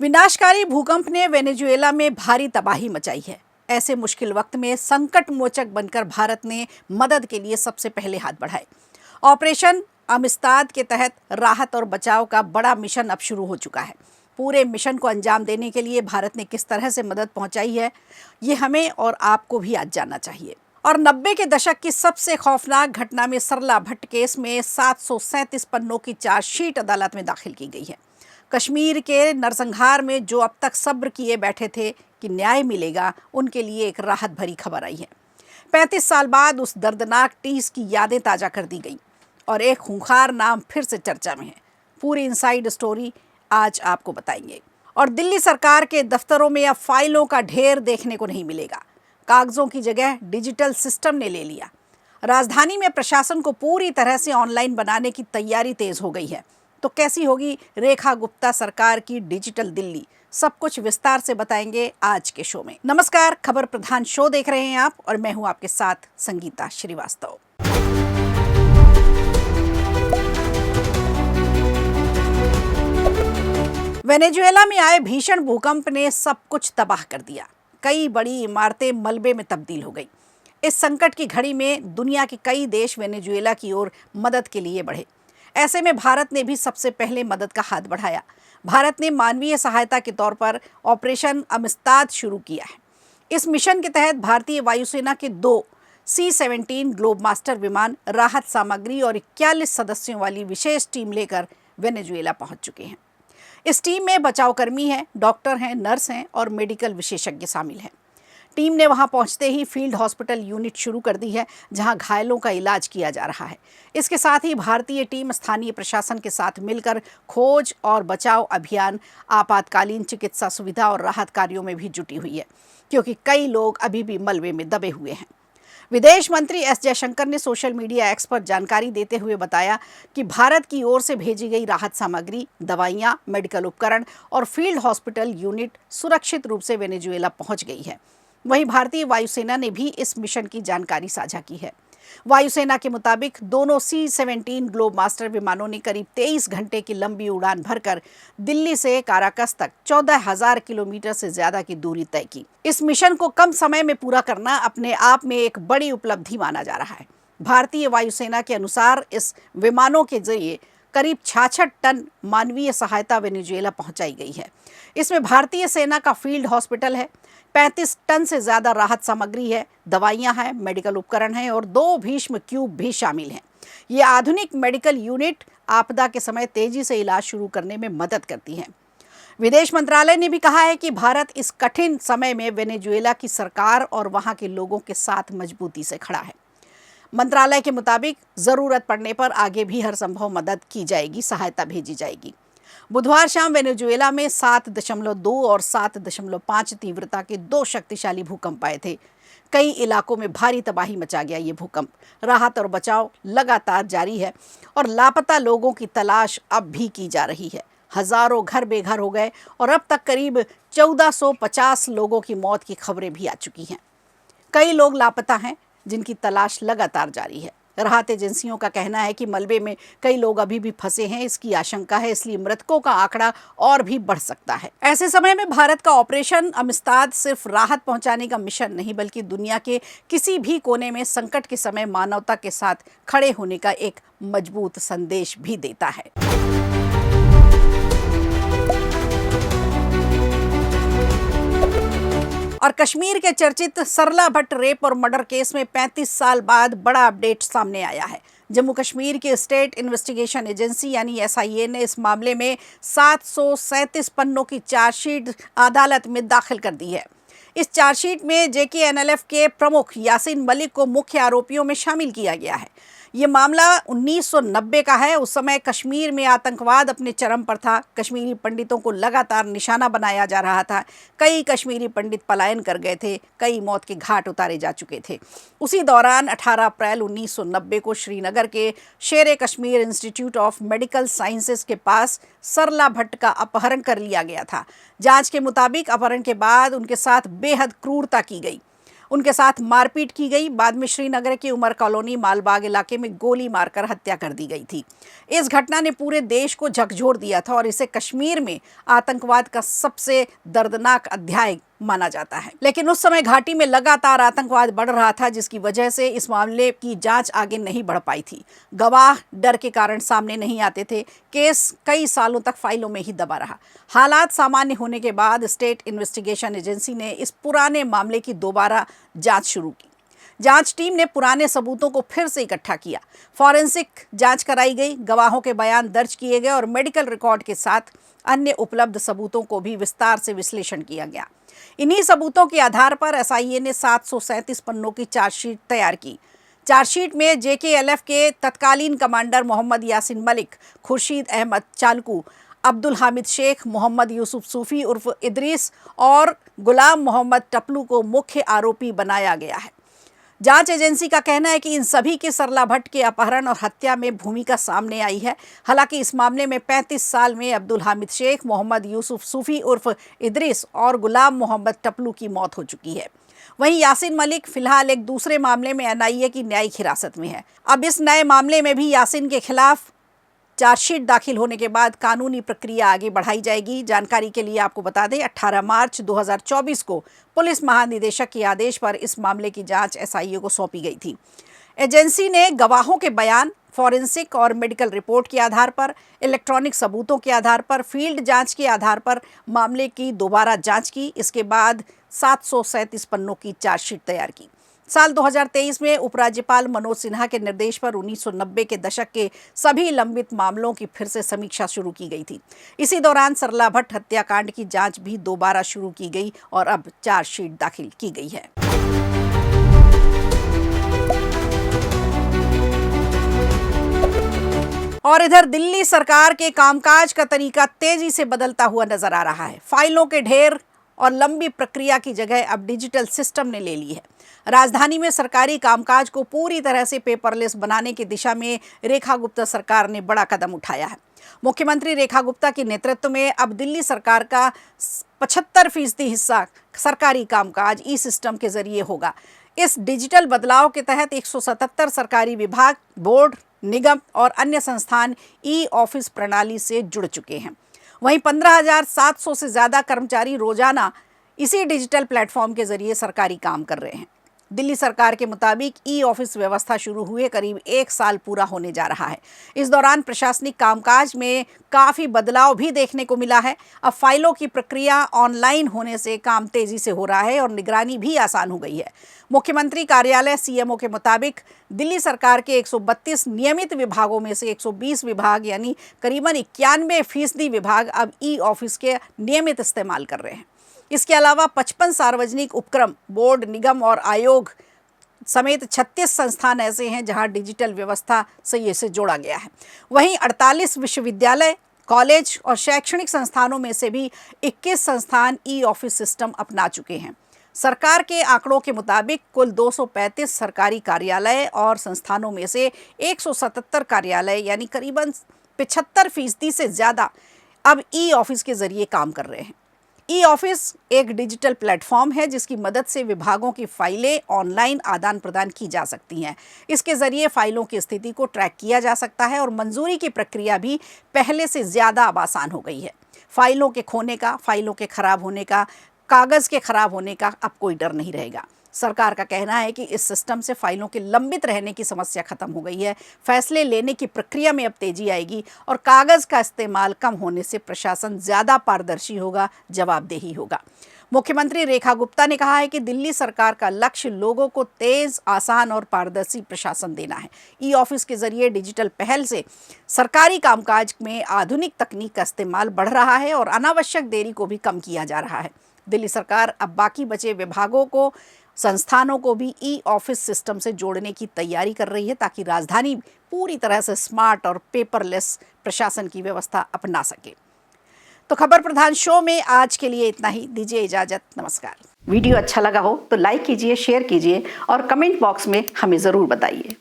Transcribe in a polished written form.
विनाशकारी भूकंप ने वेनेजुएला में भारी तबाही मचाई है। ऐसे मुश्किल वक्त में संकट मोचक बनकर भारत ने मदद के लिए सबसे पहले हाथ बढ़ाए। ऑपरेशन अमिस्ताद के तहत राहत और बचाव का बड़ा मिशन अब शुरू हो चुका है। पूरे मिशन को अंजाम देने के लिए भारत ने किस तरह से मदद पहुंचाई है, ये हमें और आपको भी आज जानना चाहिए। और 90 के दशक की सबसे खौफनाक घटना में सरला भट्ट केस में 737 पन्नों की चार्जशीट अदालत में दाखिल की गई है। कश्मीर के नरसंहार में जो अब तक सब्र किए बैठे थे कि न्याय मिलेगा, उनके लिए एक राहत भरी खबर आई है। 35 साल बाद उस दर्दनाक टीस की यादें ताज़ा कर दी गई और एक खूंखार नाम फिर से चर्चा में है। पूरी इनसाइड स्टोरी आज आपको बताएंगे। और दिल्ली सरकार के दफ्तरों में अब फाइलों का ढेर देखने को नहीं मिलेगा। कागजों की जगह डिजिटल सिस्टम ने ले लिया। राजधानी में प्रशासन को पूरी तरह से ऑनलाइन बनाने की तैयारी तेज हो गई है। तो कैसी होगी रेखा गुप्ता सरकार की डिजिटल दिल्ली, सब कुछ विस्तार से बताएंगे आज के शो में। नमस्कार, खबर प्रधान शो देख रहे हैं आप और मैं हूं आपके साथ संगीता श्रीवास्तव। वेनेजुएला में आए भीषण भूकंप ने सब कुछ तबाह कर दिया। कई बड़ी इमारतें मलबे में तब्दील हो गई। इस संकट की घड़ी में दुनिया के कई देश वेनेजुएला की ओर मदद के लिए बढ़े। ऐसे में भारत ने भी सबसे पहले मदद का हाथ बढ़ाया। भारत ने मानवीय सहायता के तौर पर ऑपरेशन अमिस्ताद शुरू किया है। इस मिशन के तहत भारतीय वायुसेना के 2 C-17 ग्लोबमास्टर विमान राहत सामग्री और 41 सदस्यों वाली विशेष टीम लेकर वेनेजुएला पहुंच चुके हैं। इस टीम में बचावकर्मी हैं, डॉक्टर हैं, नर्स हैं और मेडिकल विशेषज्ञ शामिल हैं। टीम ने वहां पहुंचते ही फील्ड हॉस्पिटल यूनिट शुरू कर दी है, जहां घायलों का इलाज किया जा रहा है। इसके साथ ही भारतीय टीम स्थानीय प्रशासन के साथ मिलकर खोज और बचाव अभियान, आपातकालीन चिकित्सा सुविधा और राहत कार्यों में भी जुटी हुई है, क्योंकि कई लोग अभी भी मलबे में दबे हुए हैं। विदेश मंत्री एस जयशंकर ने सोशल मीडिया एक्स पर जानकारी देते हुए बताया कि भारत की ओर से भेजी गई राहत सामग्री, दवाइयां, मेडिकल उपकरण और फील्ड हॉस्पिटल यूनिट सुरक्षित रूप से वेनेजुएला पहुंच गई है। वहीं भारतीय वायुसेना ने भी इस मिशन की जानकारी साझा की है। वायुसेना के मुताबिक दोनों C-17 ग्लोबमास्टर विमानों ने करीब 23 घंटे की लंबी उड़ान भरकर दिल्ली से काराकस तक 14,000 किलोमीटर से ज्यादा की दूरी तय की। इस मिशन को कम समय में पूरा करना अपने आप में एक बड़ी उपलब्धि माना जा रहा है। भारतीय वायुसेना के अनुसार इस विमानों के जरिए करीब 66 टन मानवीय सहायता वेनेजुएला पहुंचाई गई है। इसमें भारतीय सेना का फील्ड हॉस्पिटल है, 35 टन से ज़्यादा राहत सामग्री है, दवाइयां हैं, मेडिकल उपकरण हैं और 2 भीष्म क्यूब भी शामिल हैं। ये आधुनिक मेडिकल यूनिट आपदा के समय तेजी से इलाज शुरू करने में मदद करती हैं। विदेश मंत्रालय ने भी कहा है कि भारत इस कठिन समय में वेनेजुएला की सरकार और वहां के लोगों के साथ मजबूती से खड़ा है। मंत्रालय के मुताबिक ज़रूरत पड़ने पर आगे भी हर संभव मदद की जाएगी, सहायता भेजी जाएगी। बुधवार शाम वेनेजुएला में 7.2 और 7.5 तीव्रता के 2 शक्तिशाली भूकंप आए थे। कई इलाकों में भारी तबाही मचा गया ये भूकंप। राहत और बचाव लगातार जारी है और लापता लोगों की तलाश अब भी की जा रही है। हजारों घर बेघर हो गए और अब तक करीब 1450 लोगों की मौत की खबरें भी आ चुकी हैं। कई लोग लापता हैं, जिनकी तलाश लगातार जारी है। राहत एजेंसियों का कहना है कि मलबे में कई लोग अभी भी फंसे हैं, इसकी आशंका है, इसलिए मृतकों का आंकड़ा और भी बढ़ सकता है। ऐसे समय में भारत का ऑपरेशन अमिस्ताद सिर्फ राहत पहुंचाने का मिशन नहीं, बल्कि दुनिया के किसी भी कोने में संकट के समय मानवता के साथ खड़े होने का एक मजबूत संदेश भी देता है। और कश्मीर के चर्चित सरला भट्ट रेप और मर्डर केस में 35 साल बाद बड़ा अपडेट सामने आया है। जम्मू कश्मीर की स्टेट इन्वेस्टिगेशन एजेंसी यानी SIA ने इस मामले में 737 पन्नों की चार्जशीट अदालत में दाखिल कर दी है। इस चार्जशीट में JKNLF के प्रमुख यासीन मलिक को मुख्य आरोपियों में शामिल किया गया है। ये मामला 1990 का है। उस समय कश्मीर में आतंकवाद अपने चरम पर था। कश्मीरी पंडितों को लगातार निशाना बनाया जा रहा था। कई कश्मीरी पंडित पलायन कर गए थे, कई मौत के घाट उतारे जा चुके थे। उसी दौरान 18 अप्रैल 1990 को श्रीनगर के शेर Kashmir institute of medical sciences के पास सरला भट्ट का अपहरण कर लिया गया था। जांच के मुताबिक अपहरण के बाद उनके साथ बेहद क्रूरता की गई। उनके साथ मारपीट की गई। बाद में श्रीनगर के उमर कॉलोनी मालबाग इलाके में गोली मारकर हत्या कर दी गई थी। इस घटना ने पूरे देश को झकझोर दिया था और इसे कश्मीर में आतंकवाद का सबसे दर्दनाक अध्याय माना जाता है। लेकिन उस समय घाटी में लगातार आतंकवाद बढ़ रहा था, जिसकी वजह से इस मामले की जांच आगे नहीं बढ़ पाई थी। गवाह डर के कारण सामने नहीं आते थे। केस कई सालों तक फाइलों में ही दबा रहा। हालात सामान्य होने के बाद स्टेट इन्वेस्टिगेशन एजेंसी ने इस पुराने मामले की दोबारा जांच शुरू की। जांच टीम ने पुराने सबूतों को फिर से इकट्ठा किया। फॉरेंसिक जांच कराई गई, गवाहों के बयान दर्ज किए गए और मेडिकल रिकॉर्ड के साथ अन्य उपलब्ध सबूतों को भी विस्तार से विश्लेषण किया गया। इन्हीं सबूतों के आधार पर एसआईए ने 737 पन्नों की चार्जशीट तैयार की। चार्जशीट में जेकेएलएफ के तत्कालीन कमांडर मोहम्मद यासिन मलिक, खुर्शीद अहमद चालकू, अब्दुल हामिद शेख, मोहम्मद यूसुफ सूफी उर्फ इदरीस और गुलाम मोहम्मद टपलू को मुख्य आरोपी बनाया गया है। जांच एजेंसी का कहना है कि इन सभी के सरला भट्ट के अपहरण और हत्या में भूमिका सामने आई है। हालांकि इस मामले में 35 साल में अब्दुल हामिद शेख, मोहम्मद यूसुफ सूफी उर्फ इदरीस और गुलाम मोहम्मद टपलू की मौत हो चुकी है। वहीं यासिन मलिक फिलहाल एक दूसरे मामले में एनआईए की न्यायिक हिरासत में है। अब इस नए मामले में भी यासिन के खिलाफ चार्जशीट दाखिल होने के बाद कानूनी प्रक्रिया आगे बढ़ाई जाएगी। जानकारी के लिए आपको बता दें, 18 मार्च 2024 को पुलिस महानिदेशक के आदेश पर इस मामले की जांच एसआईए को सौंपी गई थी। एजेंसी ने गवाहों के बयान, फॉरेंसिक और मेडिकल रिपोर्ट के आधार पर, इलेक्ट्रॉनिक सबूतों के आधार पर, फील्ड जांच के आधार पर मामले की दोबारा जांच की। इसके बाद 737 पन्नों की चार्जशीट तैयार की। साल 2023 में उपराज्यपाल मनोज सिन्हा के निर्देश पर 1990 के दशक के सभी लंबित मामलों की फिर से समीक्षा शुरू की गई थी। इसी दौरान सरला भट्ट हत्याकांड की जांच भी दोबारा शुरू की गई और अब चार्जशीट दाखिल की गई है। और इधर दिल्ली सरकार के कामकाज का तरीका तेजी से बदलता हुआ नजर आ रहा है। फाइलों के ढेर और लंबी प्रक्रिया की जगह अब डिजिटल सिस्टम ने ले ली है। राजधानी में सरकारी कामकाज को पूरी तरह से पेपरलेस बनाने की दिशा में रेखा गुप्ता सरकार ने बड़ा कदम उठाया है। मुख्यमंत्री रेखा गुप्ता के नेतृत्व में अब दिल्ली सरकार का 75% हिस्सा सरकारी कामकाज ई सिस्टम के जरिए होगा। इस डिजिटल बदलाव के तहत 177 सरकारी विभाग, बोर्ड, निगम और अन्य संस्थान ई ऑफिस प्रणाली से जुड़ चुके हैं। वहीं 15,700 से ज़्यादा कर्मचारी रोजाना इसी डिजिटल प्लेटफॉर्म के जरिए सरकारी काम कर रहे हैं। दिल्ली सरकार के मुताबिक ई ऑफिस व्यवस्था शुरू हुए करीब 1 साल पूरा होने जा रहा है। इस दौरान प्रशासनिक कामकाज में काफ़ी बदलाव भी देखने को मिला है। अब फाइलों की प्रक्रिया ऑनलाइन होने से काम तेज़ी से हो रहा है और निगरानी भी आसान हो गई है। मुख्यमंत्री कार्यालय सीएमओ के मुताबिक दिल्ली सरकार के 132 नियमित विभागों में से 120 विभाग यानी करीबन 91% विभाग अब ई ऑफिस के नियमित इस्तेमाल कर रहे हैं। इसके अलावा 55 सार्वजनिक उपक्रम, बोर्ड, निगम और आयोग समेत 36 संस्थान ऐसे हैं जहां डिजिटल व्यवस्था से इसे जोड़ा गया है। वहीं 48 विश्वविद्यालय, कॉलेज और शैक्षणिक संस्थानों में से भी 21 संस्थान ई ऑफिस सिस्टम अपना चुके हैं। सरकार के आंकड़ों के मुताबिक कुल 235 सरकारी कार्यालय और संस्थानों में से 177 कार्यालय यानी करीबन 75% से ज़्यादा अब ई ऑफिस के जरिए काम कर रहे हैं। ई ऑफिस एक डिजिटल प्लेटफॉर्म है जिसकी मदद से विभागों की फाइलें ऑनलाइन आदान प्रदान की जा सकती हैं। इसके ज़रिए फाइलों की स्थिति को ट्रैक किया जा सकता है और मंजूरी की प्रक्रिया भी पहले से ज़्यादा अब आसान हो गई है। फाइलों के खोने का, फाइलों के ख़राब होने का, कागज़ के ख़राब होने का अब कोई डर नहीं रहेगा। सरकार का कहना है कि इस सिस्टम से फाइलों के लंबित रहने की समस्या खत्म हो गई है। फैसले लेने की प्रक्रिया में अब तेजी आएगी और कागज़ का इस्तेमाल कम होने से प्रशासन ज़्यादा पारदर्शी होगा, जवाबदेही होगा। मुख्यमंत्री रेखा गुप्ता ने कहा है कि दिल्ली सरकार का लक्ष्य लोगों को तेज़, आसान और पारदर्शी प्रशासन देना है। ई ऑफिस के जरिए डिजिटल पहल से सरकारी कामकाज में आधुनिक तकनीक का इस्तेमाल बढ़ रहा है और अनावश्यक देरी को भी कम किया जा रहा है। दिल्ली सरकार अब बाकी बचे विभागों को, संस्थानों को भी ई ऑफिस सिस्टम से जोड़ने की तैयारी कर रही है ताकि राजधानी पूरी तरह से स्मार्ट और पेपरलेस प्रशासन की व्यवस्था अपना सके। तो खबर प्रधान शो में आज के लिए इतना ही। दीजिए इजाजत, नमस्कार। वीडियो अच्छा लगा हो तो लाइक कीजिए, शेयर कीजिए और कमेंट बॉक्स में हमें ज़रूर बताइए।